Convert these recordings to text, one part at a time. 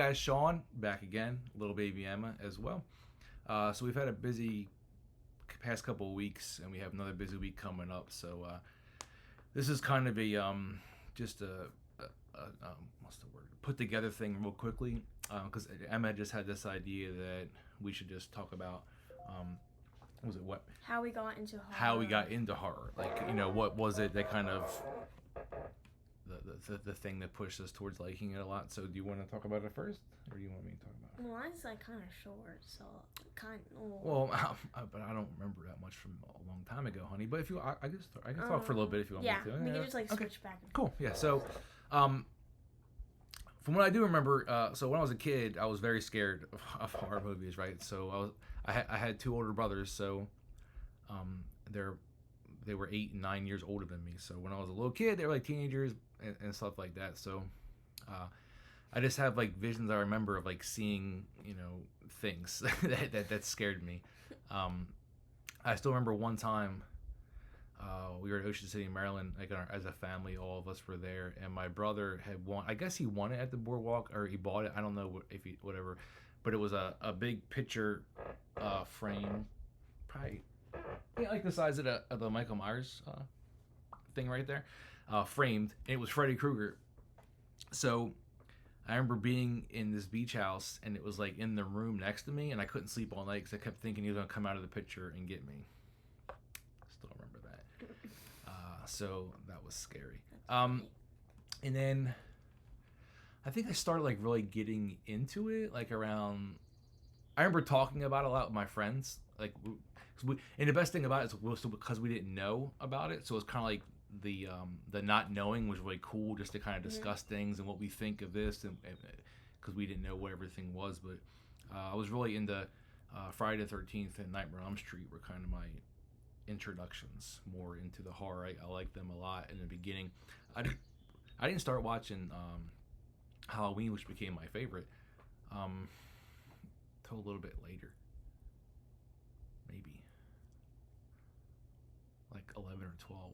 guys, Sean, back again. Little baby Emma as well. So we've had a busy past couple of weeks, and we have another busy week coming up. So this is kind of a just a what's the word? Put together thing real quickly, because Emma just had this idea that we should just talk about. Was it what? How we got into horror. How we got into horror. Like, what was it that kind of the thing that pushed us towards liking it a lot. So do you want to talk about it first, or do you want me to talk about it? Well, mine's like kind of short, so kind of. Well, but I don't remember that much from a long time ago, honey. But if you, I can talk for a little bit if you want me to. Yeah, we can just like switch back. Cool. Yeah. So, from what I do remember, so when I was a kid, I was very scared of horror movies, right? So I had two older brothers, so they were 8 and 9 years older than me. So when I was a little kid, they were like teenagers and stuff like that. So I just have like visions I remember of like seeing, things that scared me. I still remember one time we were in Ocean City, Maryland, like as a family, all of us were there, and my brother had won. I guess he won it at the boardwalk, or he bought it. I don't know if he whatever, but it was a big picture frame, probably like the size of the Michael Myers thing right there, framed, and it was Freddy Krueger. So I remember being in this beach house, and it was like in the room next to me, and I couldn't sleep all night because I kept thinking he was gonna come out of the picture and get me. Still remember that. So that was scary. And then I think I started like really getting into it like around. I remember talking about it a lot with my friends, like. And the best thing about it was because we didn't know about it, so it's kind of like the not knowing was really cool, just to kind of discuss things and what we think of this, and because we didn't know what everything was. But I was really into Friday the 13th and Nightmare on Elm Street were kind of my introductions more into the horror. I liked them a lot in the beginning. I didn't start watching Halloween, which became my favorite, till a little bit later. Maybe like 11 or 12.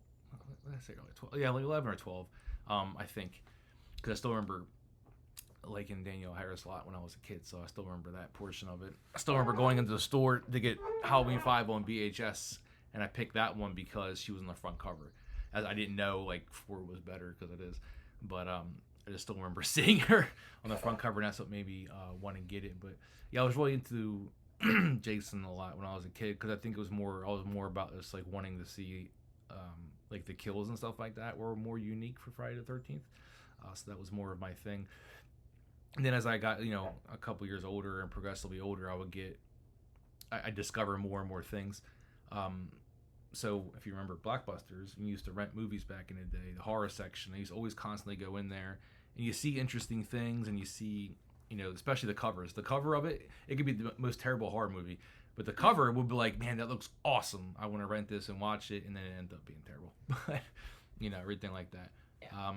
Let's say early 12. Yeah, like 11 or 12. I think, because I still remember liking Danielle Harris a lot when I was a kid, so I still remember that portion of it. I still remember going into the store to get Halloween 5 on VHS, and I picked that one because she was on the front cover. As I didn't know like 4 was better, because it is, but I just still remember seeing her on the front cover, and that's what made me want to get it. But yeah, I was really into Jason a lot when I was a kid, because I think I was more about just like wanting to see like the kills and stuff like that were more unique for Friday the 13th, so that was more of my thing. And then as I got a couple years older and progressively older, I discover more and more things. So if you remember Blockbusters, you used to rent movies back in the day, the horror section, I used to always constantly go in there, and you see interesting things, and you see especially the covers. The cover of it could be the most terrible horror movie, but the cover would be like, man, that looks awesome. I want to rent this and watch it, and then it ended up being terrible. But, everything like that. Yeah.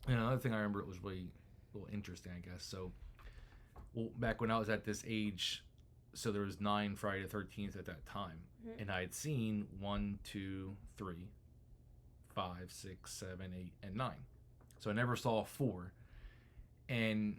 Another thing I remember, it was really a little interesting, I guess. So, back when I was at this age, so there was 9 Friday the 13th at that time, and I had seen 1, 2, 3, 5, 6, 7, 8, and 9. So I never saw 4, and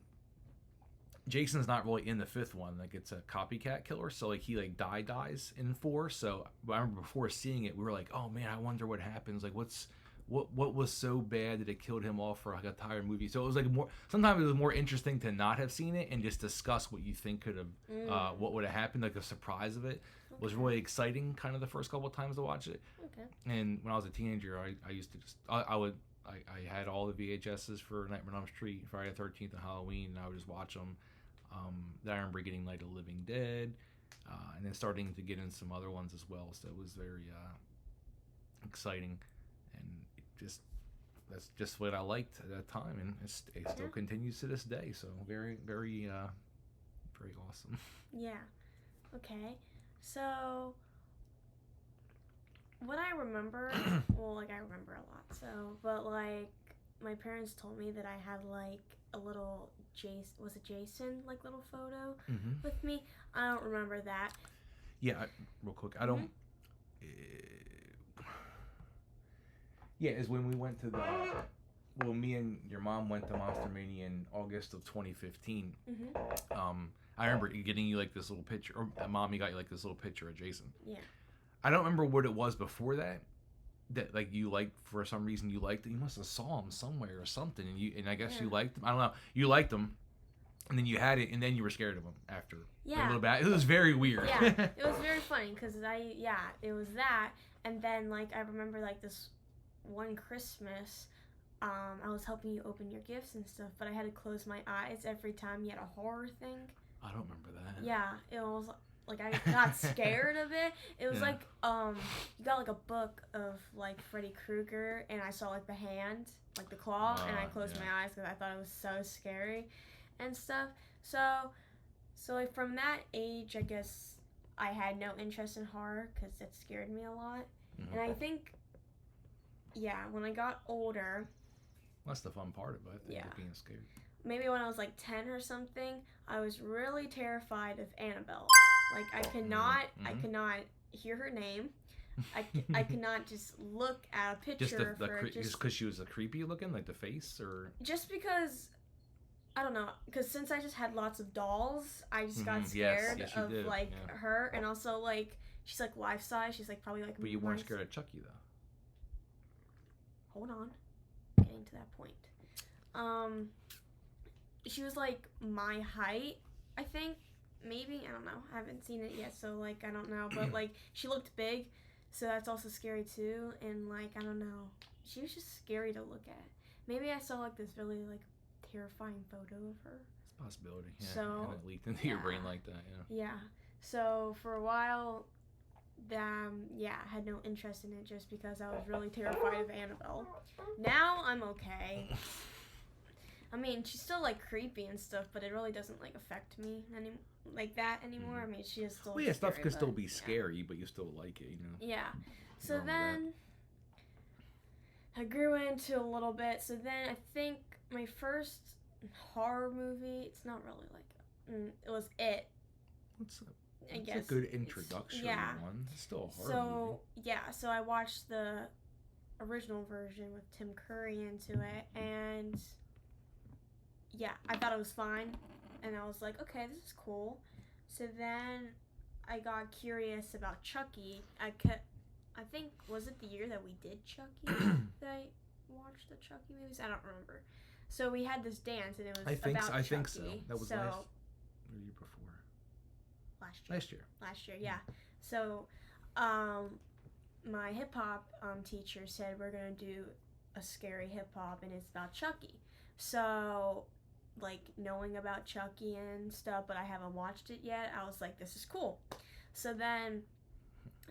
Jason's not really in the 5th one. Like, it's a copycat killer, so like he like dies in 4. So I remember before seeing it, we were like, oh man, I wonder what happens. Like, what was so bad that it killed him off for like a entire movie? So it was like sometimes it was more interesting to not have seen it and just discuss what you think could have what would have happened. Like the surprise of it was really exciting, kind of the first couple of times to watch it. Okay. And when I was a teenager, I used to just I had all the VHSs for Nightmare on Elm Street, Friday the 13th, and Halloween, and I would just watch them. Then I remember getting like The Living Dead, and then starting to get in some other ones as well. So it was very exciting, and that's just what I liked at that time, and it still continues to this day. So very, very, very awesome. Yeah. Okay. So what I remember, well, like I remember a lot. So, but like my parents told me that I had like a little Jason like little photo with me. I don't remember that. Yeah, real quick. I don't. Yeah, is when we went to well, me and your mom went to Monster Mania in August of 2015. I remember getting you like this little picture, or Mommy got you like this little picture of Jason. Yeah. I don't remember what it was before that. That like you liked for some reason you liked it. You must have saw him somewhere or something, and I guess you liked him. I don't know. You liked him, and then you had it, and then you were scared of him after. Yeah. A little bit. It was very weird. Yeah. It was very funny because it was that, and then like I remember like this one Christmas. I was helping you open your gifts and stuff, but I had to close my eyes every time you had a horror thing. I don't remember that. Yeah, it was like I got scared of it. It was like you got like a book of like Freddy Krueger, and I saw like the hand, like the claw, and I closed my eyes because I thought it was so scary and stuff. So like from that age, I guess I had no interest in horror because it scared me a lot. And I think, when I got older. That's the fun part of it, I think, being scared. Maybe when I was like 10 or something, I was really terrified of Annabelle. Like I could not hear her name. I could not just look at a picture just because she was a creepy looking, like the face, or just because I don't know. Because since I just had lots of dolls, I just got scared of like her, and also like she's like life size. She's like probably like. But you weren't scared of Chucky though. Hold on, getting to that point. She was like my height, I think. Maybe, I don't know. I haven't seen it yet, so like I don't know. But like she looked big, so that's also scary too. And like I don't know, she was just scary to look at. Maybe I saw like this really like terrifying photo of her. It's a possibility. Yeah. So and it leaked into your brain like that. Yeah. Yeah. So for a while, I had no interest in it just because I was really terrified of Annabelle. Now I'm okay. I mean, she's still like creepy and stuff, but it really doesn't like affect me like that anymore. I mean, she is still. Well, stuff can still be scary, but you still like it, you know. Yeah. So then I grew into a little bit. So then I think my first horror movie. It's not really like it was It. I guess a good introduction. One. It's still a horror movie. So I watched the original version with Tim Curry into it, and. Yeah, I thought it was fine, and I was like, okay, this is cool. So then I got curious about Chucky. I think, was it the year that we did Chucky that I watched the Chucky movies? I don't remember. So we had this dance, and it was about Chucky. I think so. That was last year before. Last year, yeah. So my hip-hop teacher said we're going to do a scary hip-hop, and it's about Chucky. So... like knowing about Chucky and stuff, but I haven't watched it yet. I was like, this is cool. So then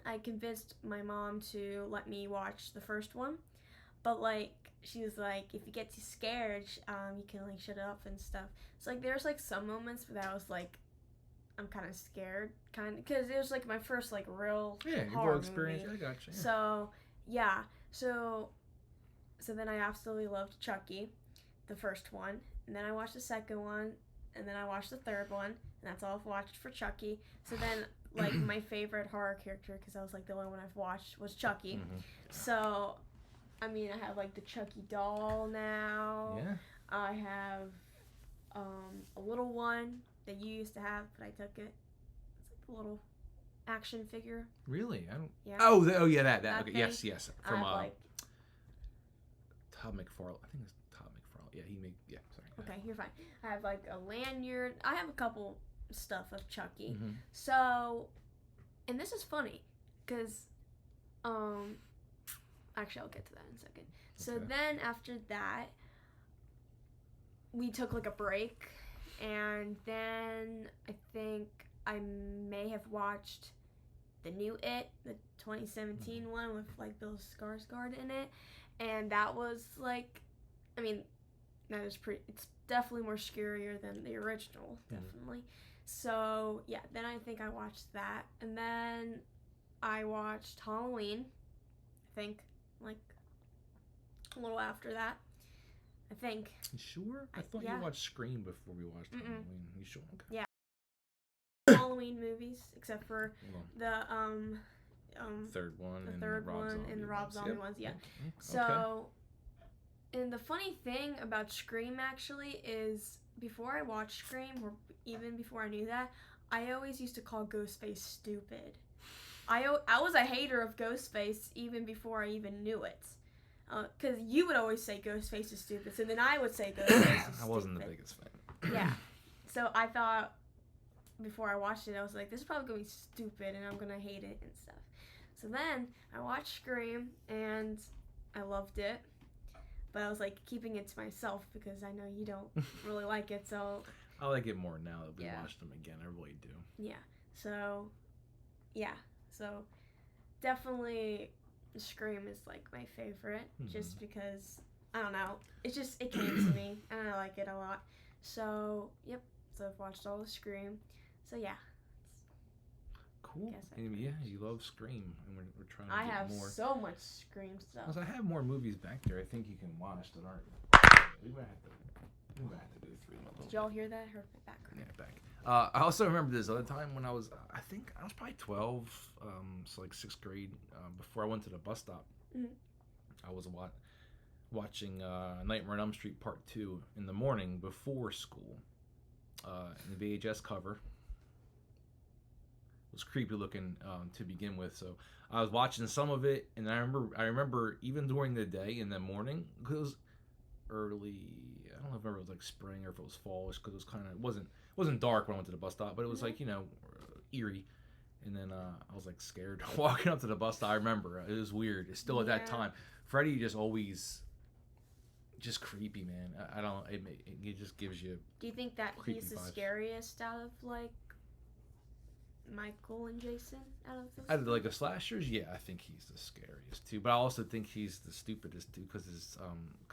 I convinced my mom to let me watch the first one, but like she was like, if you get too scared, you can like shut up and stuff. So like there's like some moments that I was like, I'm kind of scared, because it was like my first like real horror experience. Movie. I got you. So yeah, so then I absolutely loved Chucky, the first one. And then I watched the second one, and then I watched the third one, and that's all I've watched for Chucky. So then, like, my favorite horror character, because I was, like, the only one I've watched, was Chucky. So, I mean, I have, like, the Chucky doll now. Yeah. I have a little one that you used to have, but I took it. It's, like, a little action figure. Really? I don't... Yeah. Oh, yeah, that. Okay, yes. From, like... Todd McFarlane. I think it's Todd McFarlane. Yeah, sorry. Okay, you're fine. I have like a lanyard. I have a couple stuff of Chucky. So, and this is funny, because, actually I'll get to that in a second. So then after that, we took like a break, and then I think I may have watched the new It, the 2017 one with like Bill Skarsgård in it, and that was like, I mean, that is it's definitely more scarier than the original, definitely. So, yeah, then I think I watched that. And then I watched Halloween, I think, like, a little after that, I think. You sure? I thought you watched Scream before we watched Halloween. You sure? Okay. Yeah. Halloween movies, except for the, third one and the Rob Zombie ones, yeah. Okay. So... And the funny thing about Scream actually is before I watched Scream, or even before I knew that, I always used to call Ghostface stupid. I was a hater of Ghostface even before I even knew it. Because you would always say Ghostface is stupid, so then I would say Ghostface is stupid. I wasn't the biggest fan. Yeah. So I thought, before I watched it, I was like, this is probably going to be stupid and I'm going to hate it and stuff. So then I watched Scream and I loved it. But I was like keeping it to myself because I know you don't really like it, so... I like it more now that we watched them again. I really do. Yeah. So, yeah. So, definitely Scream is like my favorite just because, I don't know, it came to me and I like it a lot. So, yep. So I've watched all the Scream. So, yeah. Cool. Yeah, you love Scream, and we're trying to I get have more. so much Scream stuff. Because I have more movies back there. I think you can watch that aren't. We might have to do 3 more. Did y'all hear that? Her background. Yeah, back. I also remember this other time when I was probably 12, so like 6th grade, before I went to the bus stop. I was watching Nightmare on Elm Street Part 2 in the morning before school, in the VHS cover. It was creepy looking to begin with, so I was watching some of it, and I remember even during the day in the morning, because it was early. I don't know if it was like spring or if it was fallish, because it was kind of wasn't dark when I went to the bus stop, but it was like eerie. And then I was like scared walking up to the bus stop. I remember it was weird. It's still at that time. Freddy just always just creepy, man. I don't. It just gives you. Do you think that he's the scariest out of like Michael and Jason out of those? Out of like the slashers, yeah, I think he's the scariest too. But I also think he's the stupidest too, because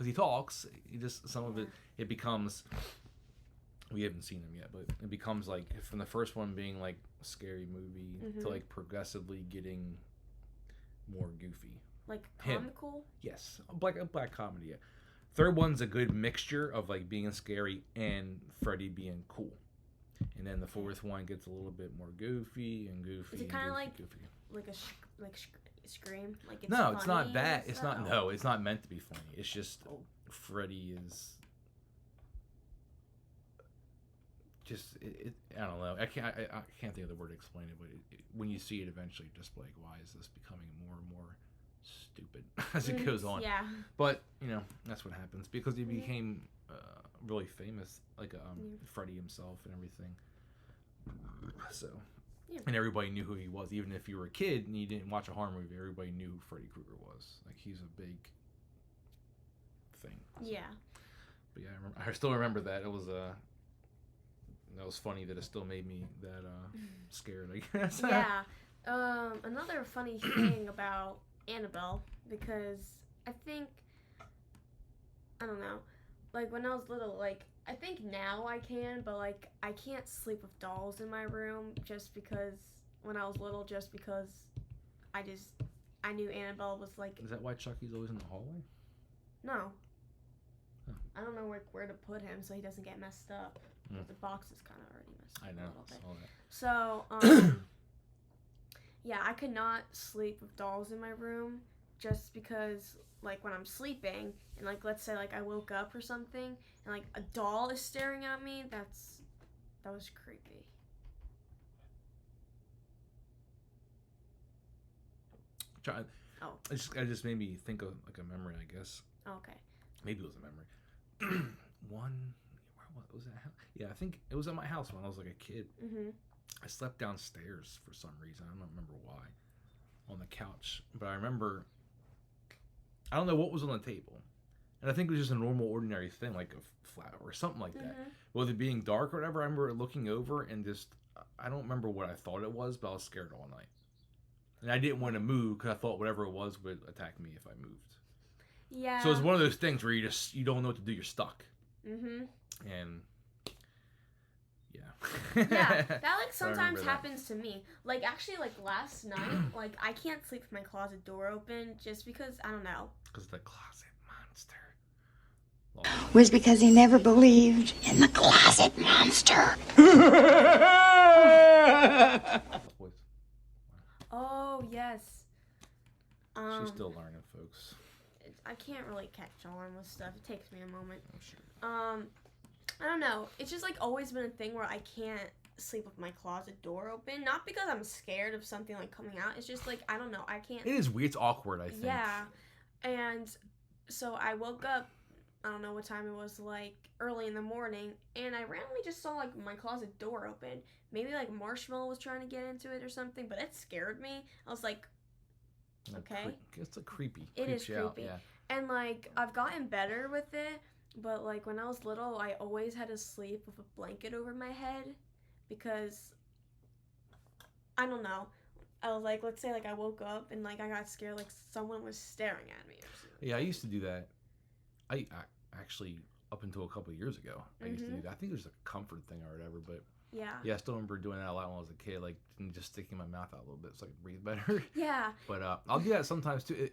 he talks. He just some of it becomes. We haven't seen him yet, but it becomes like from the first one being like a scary movie to like progressively getting more goofy. Like comical? Yes, a black comedy. Yeah. Third one's a good mixture of like being scary and Freddy being cool. And then the fourth one gets a little bit more goofy and goofy. Is it kind of like Scream? Like it's no, it's not that. It's not. No, it's not meant to be funny. It's just Freddy is. Just I don't know. I can't think of the word to explain it, but when you see it eventually, just like why is this becoming more and more stupid as it goes on? Yeah. But that's what happens because he became really famous, like Freddy himself and everything. So, and everybody knew who he was, even if you were a kid and you didn't watch a horror movie. Everybody knew who Freddy Krueger was. Like he's a big thing. So. Yeah. But yeah, I still remember that. It was that was funny that it still made me that scared, I guess. Yeah. Another funny thing about Annabelle, because I don't know, like when I was little, like I think now I can, but like I can't sleep with dolls in my room just because when I was little, just because I knew Annabelle was like. Is that why Chucky's always in the hallway? No. Oh. I don't know where to put him so he doesn't get messed up. The box is kind of already messed up. I know. A little bit. So, yeah, I could not sleep with dolls in my room just because, like, when I'm sleeping and, like, let's say, like, I woke up or something and, like, a doll is staring at me, that was creepy. It just made me think of, like, a memory, I guess. Okay. Maybe it was a memory. Where was that? Yeah, I think it was at my house when I was like a kid. I slept downstairs for some reason. I don't remember why. On the couch, but I remember. I don't know what was on the table, and I think it was just a normal, ordinary thing, like a flower or something like that. With it being dark or whatever, I remember looking over and just. I don't remember what I thought it was, but I was scared all night, and I didn't want to move because I thought whatever it was would attack me if I moved. Yeah. So it's one of those things where you don't know what to do. You're stuck. And yeah, that like sometimes happens to me. Like actually, like last night, like I can't sleep with my closet door open just because I don't know. Because the closet monster. Was because he never believed in the closet monster. Oh yes. She's still learning, folks. I can't really catch on with stuff. It takes me a moment. Oh, sure. I don't know. It's just like always been a thing where I can't sleep with my closet door open. Not because I'm scared of something like coming out. It's just like I don't know. I can't. It is weird. It's awkward, I think. Yeah, and so I woke up. I don't know what time it was, like early in the morning, and I randomly just saw like my closet door open. Maybe like Marshmallow was trying to get into it or something, but it scared me. I was like, okay. It's a creepy. It is Creeps you out, creepy. yeah. And like I've gotten better with it, but like when I was little, I always had to sleep with a blanket over my head because I don't know. I was like, let's say like I woke up and like I got scared, like someone was staring at me or something. Yeah, I used to do that. I actually up until a couple of years ago, I used to do that. I think it was a comfort thing or whatever, but Yeah. I still remember doing that a lot when I was a kid, like just sticking my mouth out a little bit so I could breathe better. Yeah. But I'll do that sometimes too.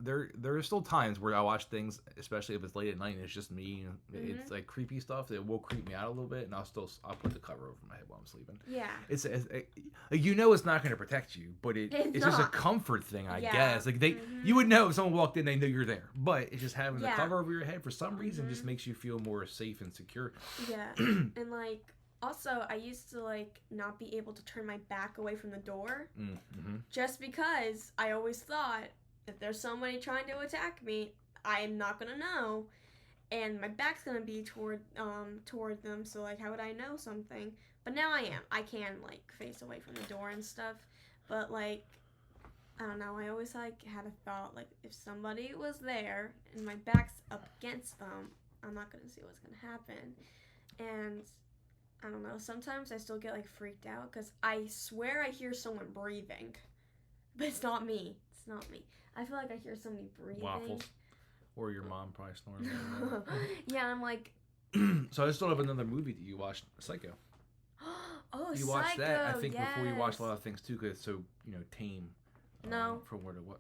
There are still times where I watch things, especially if it's late at night and it's just me. And it's like creepy stuff that will creep me out a little bit, and I'll put the cover over my head while I'm sleeping. Yeah. It's it's not going to protect you, but it's just a comfort thing, I guess. Like you would know if someone walked in, they knew you're there. But it's just having the cover over your head for some reason just makes you feel more safe and secure. Yeah. And like also, I used to like not be able to turn my back away from the door, just because I always thought if there's somebody trying to attack me, I'm not gonna know, and my back's gonna be toward them. So like, how would I know something? But now I am. I can like face away from the door and stuff. But like, I don't know. I always like had a thought like if somebody was there and my back's up against them, I'm not gonna see what's gonna happen. And I don't know. Sometimes I still get like freaked out because I swear I hear someone breathing, but it's not me. It's not me. I feel like I hear somebody breathing. Waffles. Or your mom probably snoring. Yeah, I'm like. So I still have another movie that you watched, Psycho. Oh, you watched Psycho, that, I think, yes. before you watched a lot of things too, because it's so tame. No. From where to what?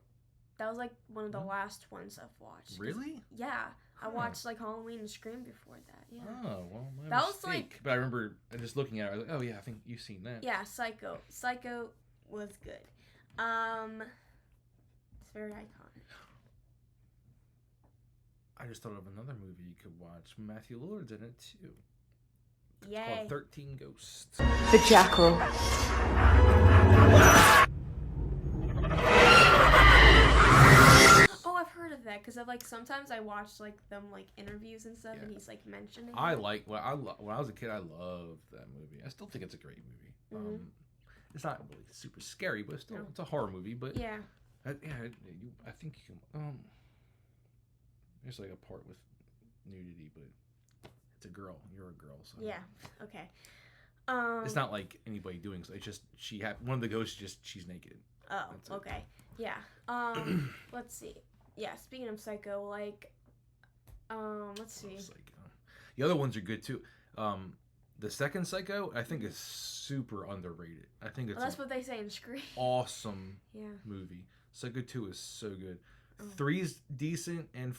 That was like one of the last ones I've watched. Really? Yeah, I watched like Halloween and Scream before that. Yeah. Oh well, my that mistake. was like. But I remember just looking at it. I was like, oh yeah, I think you've seen that. Yeah, Psycho. Psycho was good. It's very iconic. I just thought of another movie you could watch. Matthew Lillard's in it too. It's Yay. called 13 Ghosts. The Jackal. Oh, I've heard of that because I've like sometimes I watch like them like interviews and stuff, and he's like mentioning. When I was a kid, I loved that movie. I still think it's a great movie. It's not really super scary, but still, it's a horror movie. But yeah, I think you can. There's like a part with nudity, but it's a girl. You're a girl, so yeah. Okay. It's not like anybody doing so. It's just one of the ghosts. She's naked. Oh, okay. Yeah. Let's see. Yeah. Speaking of Psycho, like, let's see. Psycho. The other ones are good too. The second Psycho, I think, is super underrated. I think it's that's what they say in Scream. Awesome movie. Psycho 2 is so good. 3's decent, and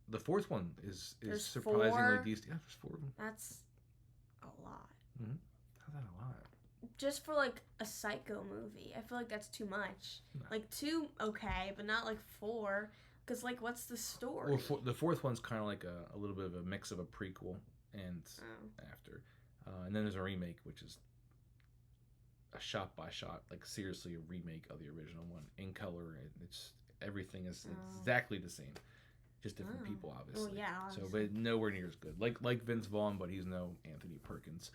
the fourth one is surprisingly 4? decent. Yeah, there's 4 of them. That's a lot. Mm-hmm. How's that a lot? Just for like a Psycho movie, I feel like that's too much. No. Like 2, okay, but not like 4. Because like, what's the story? Well, the fourth one's kind of like a little bit of a mix of a prequel and after, and then there's a remake, which is a shot by shot, like seriously a remake of the original one in color. It's everything is exactly the same, just different people, obviously. Well, yeah, obviously. So, but nowhere near as good. Like Vince Vaughn, but he's no Anthony Perkins.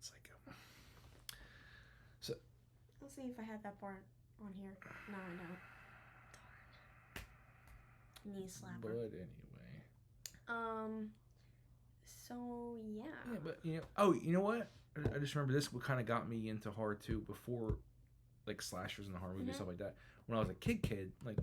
Psycho. So let's see if I had that part on here. No, I don't. Darn. Knee slapper. But anyway. So yeah. Yeah, but you know what? I just remember this. What kind of got me into horror too before, like slashers and horror movies and stuff like that. When I was a kid, like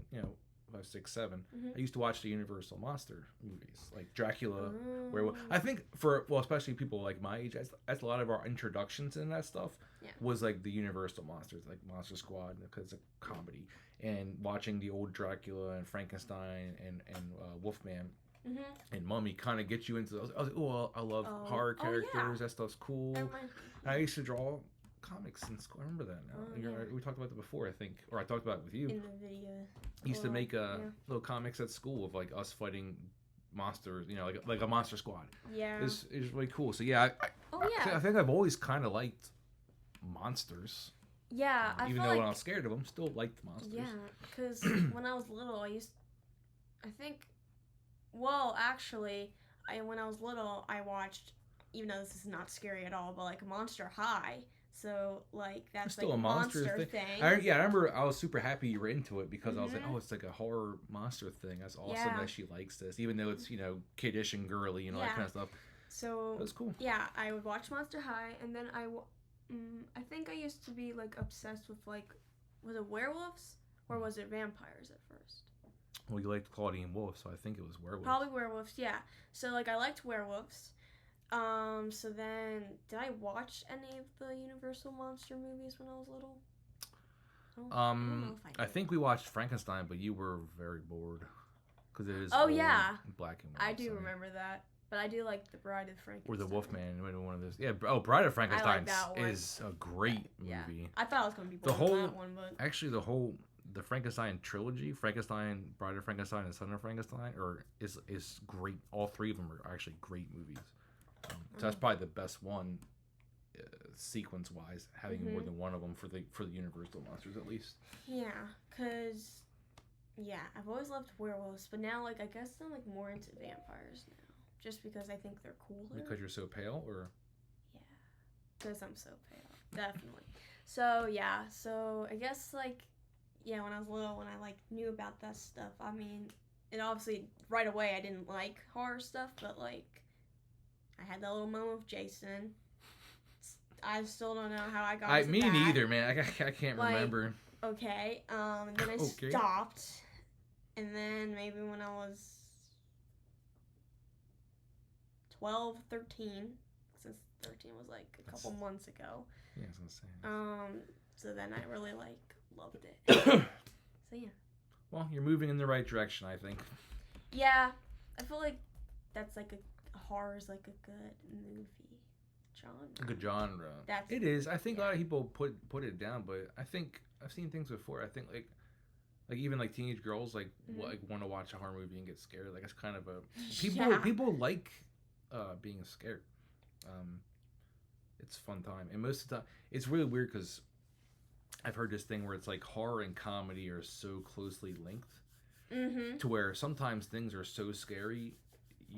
5, 6, 7, I used to watch the Universal monster movies, like Dracula. Werewolf. I think especially people like my age, that's a lot of our introductions in that stuff. Yeah. Was like the Universal monsters, like Monster Squad, because it's a comedy, and watching the old Dracula and Frankenstein and Wolfman. And Mummy kind of gets you into those. I was like, I love horror characters. That stuff's cool. I used to draw comics in school. I remember that now. Oh, We talked about that before, I think, or I talked about it with you. In the video. Used to make little comics at school of like us fighting monsters, like a monster squad. Yeah. It's really cool. So yeah, I think I've always kind of liked monsters. Yeah, I even feel though like, when I was scared of them, still liked monsters. Yeah, because when I was little, when I was little, I watched, even though this is not scary at all, but like Monster High. So like that's it's still like a monster thing. I remember I was super happy you were into it because I was like, oh, it's like a horror monster thing. That's awesome that she likes this, even though it's kiddish and girly, that kind of stuff. So that's cool. Yeah, I would watch Monster High, and then I think I used to be like obsessed with like, was it werewolves or was it vampires at first? Well, you liked Claudine Wolf, so I think it was werewolves. Probably werewolves, yeah. So like I liked werewolves. So then, did I watch any of the Universal monster movies when I was little? I don't know if I think we watched Frankenstein, but you were very bored because it is black and white. I do remember that, but I do like the Bride of Frankenstein. Or the Wolfman, one of those. Yeah, Bride of Frankenstein is a great movie. Yeah. I thought I was gonna be bored with that one, but actually the Frankenstein trilogy, Frankenstein, Bride of Frankenstein, and Son of Frankenstein, is great. All three of them are actually great movies. So that's probably the best one, sequence-wise, having more than one of them for the Universal monsters at least. Yeah, cause I've always loved werewolves, but now like I guess I'm like more into vampires now, just because I think they're cooler. Because you're so pale, or? Yeah, because I'm so pale, definitely. So yeah, I guess like. Yeah, when I was little, when I like knew about that stuff, I mean, it obviously right away I didn't like horror stuff, but like I had that little moment with Jason. I still don't know how I got into me that. neither, man. I can't remember. Okay, and then I stopped, and then maybe when I was 12, 13, since 13 was like a couple months ago. Yeah, I was gonna say. So then I really loved it. So yeah. Well, you're moving in the right direction, I think. Yeah, I feel like that's like a horror is like a good movie genre. A good genre. It is. I think a lot of people put it down, but I think I've seen things before. I think like even like teenage girls like want to watch a horror movie and get scared. Like it's kind of a people like being scared. It's a fun time, and most of the time it's really weird because I've heard this thing where it's like horror and comedy are so closely linked to where sometimes things are so scary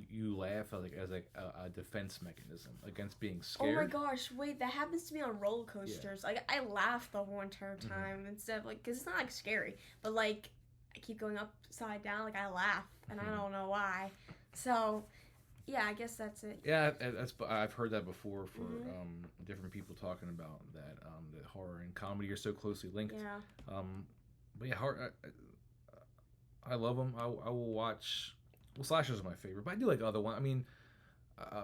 you laugh as a defense mechanism against being scared. Oh my gosh, wait, that happens to me on roller coasters. Yeah. Like I laugh the whole entire time instead of like, because it's not like scary, but like I keep going upside down, like I laugh and I don't know why. So yeah, I guess that's it. Yeah, I've heard that before for different people talking about that that horror and comedy are so closely linked. Yeah. But yeah, horror, I love them. I will watch. Well, slashers are my favorite, but I do like other ones. I mean,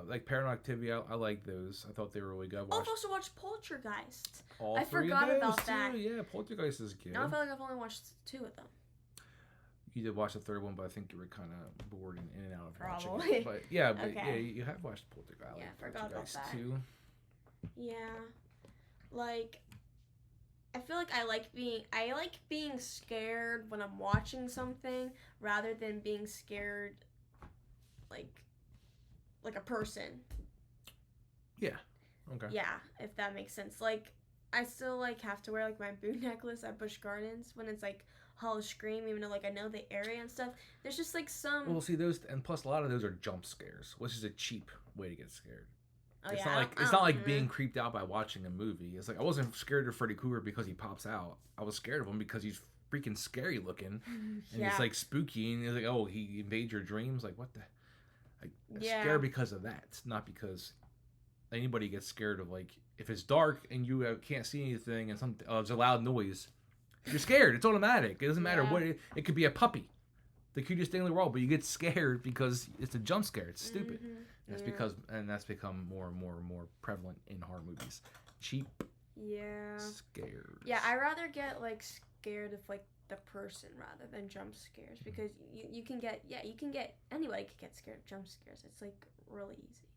like Paranormal Activity, I like those. I thought they were really good. I've also watched Poltergeist. I forgot about that. Yeah, Poltergeist is good. Now I feel like I've only watched 2 of them. You did watch the third one, but I think you were kind of bored and in and out of Probably. watching it. But yeah, you have watched Poltergeist. Yeah, I forgot about that. Too. Yeah, like I feel like I like being scared when I'm watching something rather than being scared like a person. Yeah. Okay. Yeah, if that makes sense. Like I still like have to wear like my boo necklace at Busch Gardens when it's like Hollow Scream, even though like I know the area and stuff. There's just like some. Well, see those, and plus a lot of those are jump scares, which is a cheap way to get scared. Oh, it's not like being creeped out by watching a movie. It's like I wasn't scared of Freddy Krueger because he pops out. I was scared of him because he's freaking scary looking, and it's like spooky, and it's like, oh, he invades your dreams. Like what the? Like scared because of that, not because anybody gets scared of like if it's dark and you can't see anything and there's a loud noise. You're scared. It's automatic. It doesn't matter what it could be a puppy, the cutest thing in the world, but you get scared because it's a jump scare. It's stupid. That's become more and more prevalent in horror movies. Cheap. Yeah. Scares. Yeah, I rather get like scared of like the person rather than jump scares because you can get anybody can get scared of jump scares. It's like really easy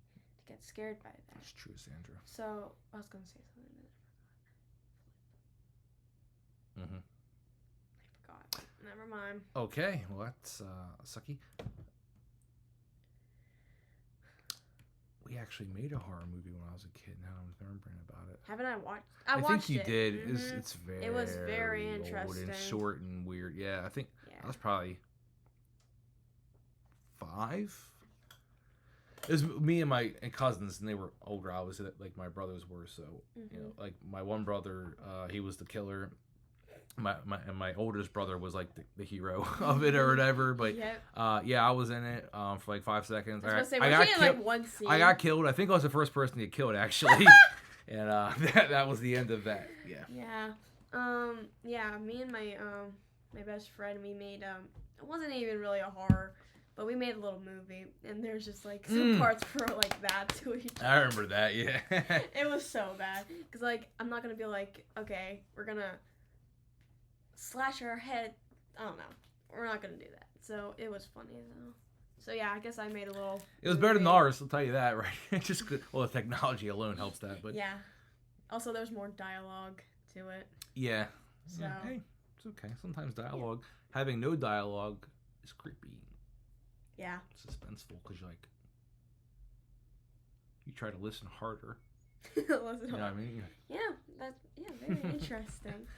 to get scared by that. That's true, Sandra. So I was gonna say something. Mm-hmm. I forgot. Never mind. Okay, well that's sucky. We actually made a horror movie when I was a kid. Now I'm remembering about it. Haven't I watched? I watched think you it. did. Mm-hmm. It's very. It was very old interesting. and short and weird. Yeah, I think Yeah. I was probably 5. It was me and my cousins, and they were older, obviously, like my brothers were. So you know, like my one brother, he was the killer. My oldest brother was like the hero of it or whatever. But yeah, I was in it for like 5 seconds. I got killed. Like one scene. I got killed. I think I was the first person to get killed actually, and that was the end of that. Yeah. Yeah. Yeah. Me and my best friend, we made it wasn't even really a horror, but we made a little movie, and there's just like some parts for like that to each other. I remember that. Yeah. It was so bad because like I'm not gonna be like, okay, we're gonna slash our head. I don't know. We're not gonna do that. So it was funny though. So yeah, I guess I made a little. It was better than ours, I'll tell you that, right? Just well, the technology alone helps that, but yeah. Also, there's more dialogue to it. Yeah. So hey, it's okay. Sometimes dialogue, having no dialogue, is creepy. Yeah. Suspenseful because you try to listen harder. You know what I mean? Yeah, very interesting.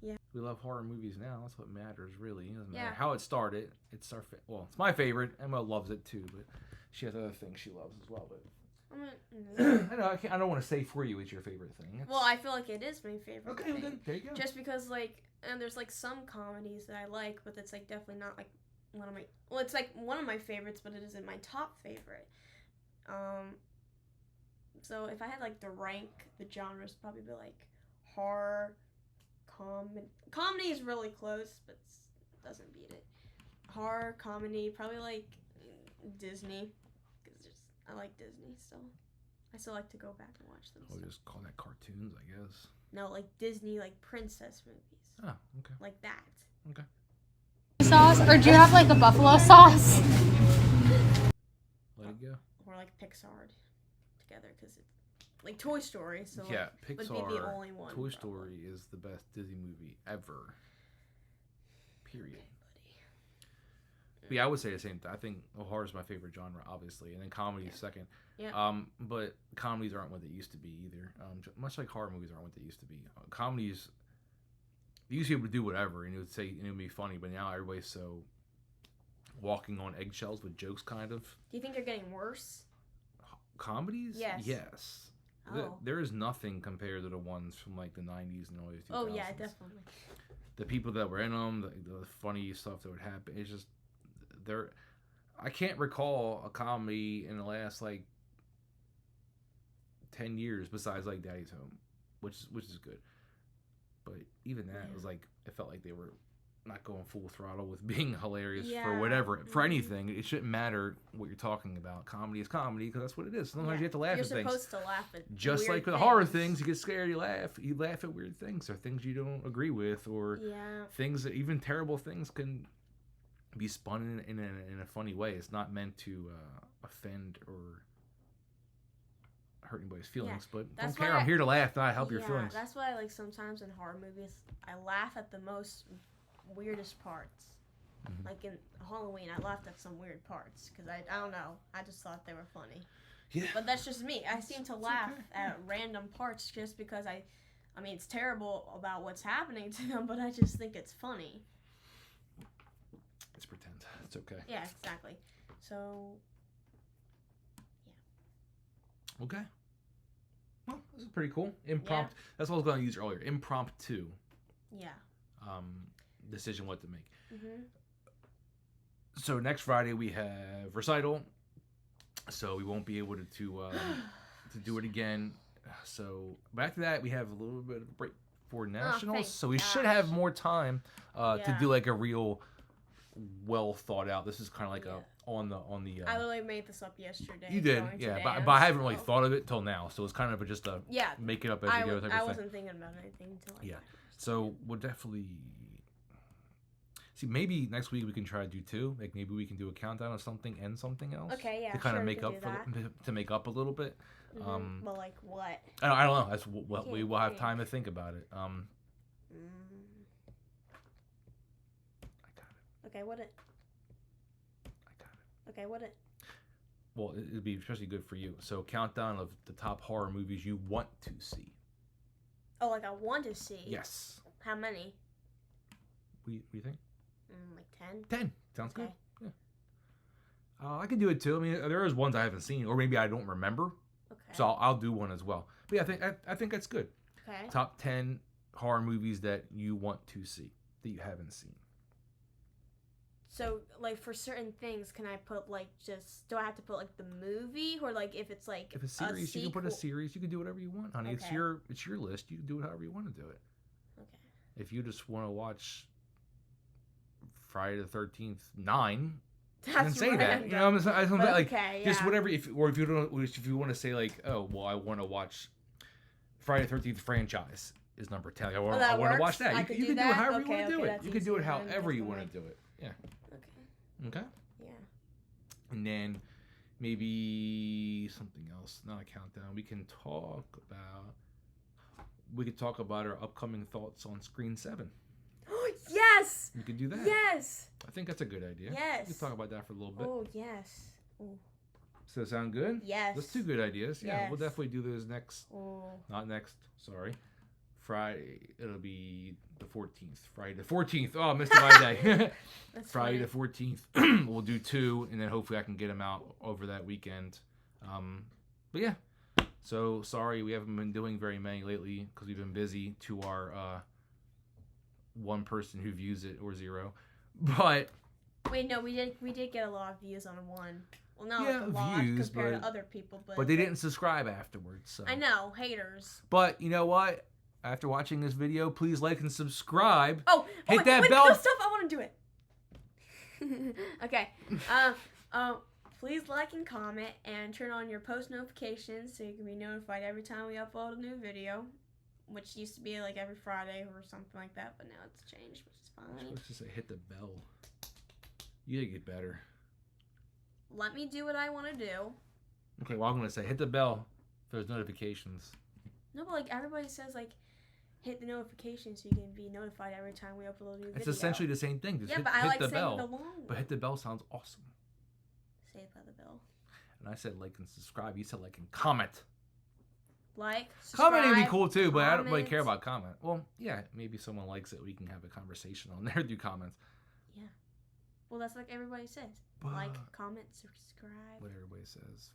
Yeah. We love horror movies now. That's what matters, really. It doesn't matter Yeah. how it started. It's our it's my favorite. Emma loves it too, but she has other things she loves as well. But I know I don't want to say for you it's your favorite thing. Well, I feel like it is my favorite. Okay, thing. well then there you go. Just because and there's like some comedies that I like, but it's like definitely not like one of my. Well, it's like one of my favorites, but it isn't my top favorite. So if I had like to rank the genres, probably be like horror. Comedy is really close, but doesn't beat it. Horror, comedy, probably like Disney, because I like Disney still. I still like to go back and watch them. We'll just call that cartoons, I guess. No, like Disney, like princess movies. Oh, okay. Like that. Okay. Sauce, or do you have like a buffalo sauce? Let it go. Or like Pixar together, because it's like Toy Story. So yeah, like, Pixar. would be the only one. Toy Story is the best Disney movie ever. Period. Okay, but yeah, I would say the same thing. I think horror is my favorite genre, obviously, and then comedy is second. Yeah. But comedies aren't what they used to be either. Much like horror movies aren't what they used to be. Comedies, you used to be able to do whatever, and it would be funny. But now everybody's so walking on eggshells with jokes, kind of. Do you think they're getting worse? Comedies? Yes. Oh. There is nothing compared to the ones from like the 90s and early 2000s. Oh yeah, definitely. The people that were in them, the funny stuff that would happen, it's just I can't recall a comedy in the last like 10 years besides like Daddy's Home, which is good. But even that was like, it felt like they were not going full throttle with being hilarious for whatever, for anything. It shouldn't matter what you're talking about. Comedy is comedy because that's what it is. Sometimes you have to laugh at things. You're supposed to laugh at just weird like with things. horror things, you get scared, you laugh. You laugh at weird things or things you don't agree with, or things that even terrible things can be spun in a funny way. It's not meant to offend or hurt anybody's feelings, but don't care. I'm here to laugh, not help your feelings. That's why like sometimes in horror movies I laugh at the most weirdest parts. Like in Halloween, I laughed at some weird parts because I don't know. I just thought they were funny. Yeah. But that's just me. I seem to laugh at random parts just because I mean, it's terrible about what's happening to them, but I just think it's funny. It's pretend. It's okay. Yeah, exactly. So, yeah. Okay. Well, this is pretty cool. Impromptu. Yeah. That's what I was going to use earlier. Impromptu. Yeah. Decision what to make. Mm-hmm. So next Friday we have recital. So we won't be able to do it again. So but after that we have a little bit of a break for nationals. So we should have more time to do like a real well thought out. This is kind of like a on the. I literally made this up yesterday. You did, yeah, but I haven't really thought of it till now. So it's kind of just a make it up as you go. I wasn't thinking about anything until So we'll definitely see. Maybe next week we can try to do 2. Like maybe we can do a countdown of something and something else. Okay, yeah. To kind of make up to make up a little bit. Well, like what? I don't know. That's what we will have time to think about it. Okay, what it? I got it. Okay, what it? Well, it'd be especially good for you. So, countdown of the top horror movies you want to see. Oh, like I want to see. Yes. How many? What do you think? Like 10. 10. Sounds Okay. good. Yeah. I can do it too. I mean, there is ones I haven't seen, or maybe I don't remember. Okay. So I'll do one as well. But yeah, I think that's good. Okay. Top 10 horror movies that you want to see that you haven't seen. So, like, for certain things, can I put, like, do I have to put, like, the movie? Or, like, if it's, like, If a series, you can put a series. You can do whatever you want, honey. Okay. It's your list. You can do it however you want to do it. Okay. If you just want to watch Friday the 13th 9, you can say random. that. You know what I'm saying? Like, okay, just yeah. whatever. If you want to say, like, oh, well, I want to watch Friday the 13th franchise is number 10. I want to watch that. You can do it however you want to do it. You can do it however you want to do it. Yeah. Okay. Yeah. And then maybe something else, not a countdown. We could talk about our upcoming thoughts on Screen 7. Yes! We could do that. Yes! I think that's a good idea. Yes. We could talk about that for a little bit. Oh, yes. Ooh. Does that sound good? Yes. That's two good ideas. Yeah, Yes. we'll definitely do those next. Oh. Not next. Sorry. Friday. It'll be the 14th. Friday the 14th. Oh, I missed my day. That's Friday funny. the 14th. We'll do 2, and then hopefully I can get them out over that weekend. But yeah. So sorry we haven't been doing very many lately because we've been busy to our one person who views it or 0. But Wait, no, we did get a lot of views on one. Well, not yeah, like a lot views, compared to other people, but they didn't subscribe afterwards. So. I know, haters. But you know what? After watching this video, please like and subscribe. Hit that bell. No, stop! I want to do it. Okay. Please like and comment and turn on your post notifications so you can be notified every time we upload a new video, which used to be like every Friday or something like that, but now it's changed, which is I'm fine. supposed to say hit the bell. You gotta get better. Let me do what I want to do. Okay, well I'm gonna say hit the bell for those notifications. No, but like everybody says, like hit the notifications so you can be notified every time we upload a new video. It's essentially the same thing. Just yeah, hit, but I hit like the saying bell. the long one. But hit the bell sounds awesome. Saved by the bell. And I said like and subscribe. You said like and comment. Like, subscribe, Commenting would be cool too, but I don't really comment. care about comment. Well, yeah, maybe someone likes it. We can have a conversation on there. Do comments. Yeah. Well, that's like everybody says. But Like, comment, subscribe. what everybody says.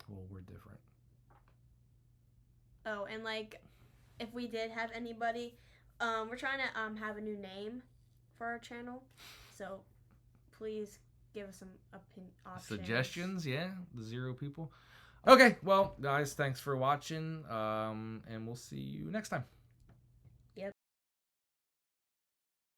Well, we're different. Oh, and like, if we did have anybody, we're trying to have a new name for our channel, so please give us some options. Suggestions, yeah, the 0 people. Okay, well, guys, thanks for watching, and we'll see you next time.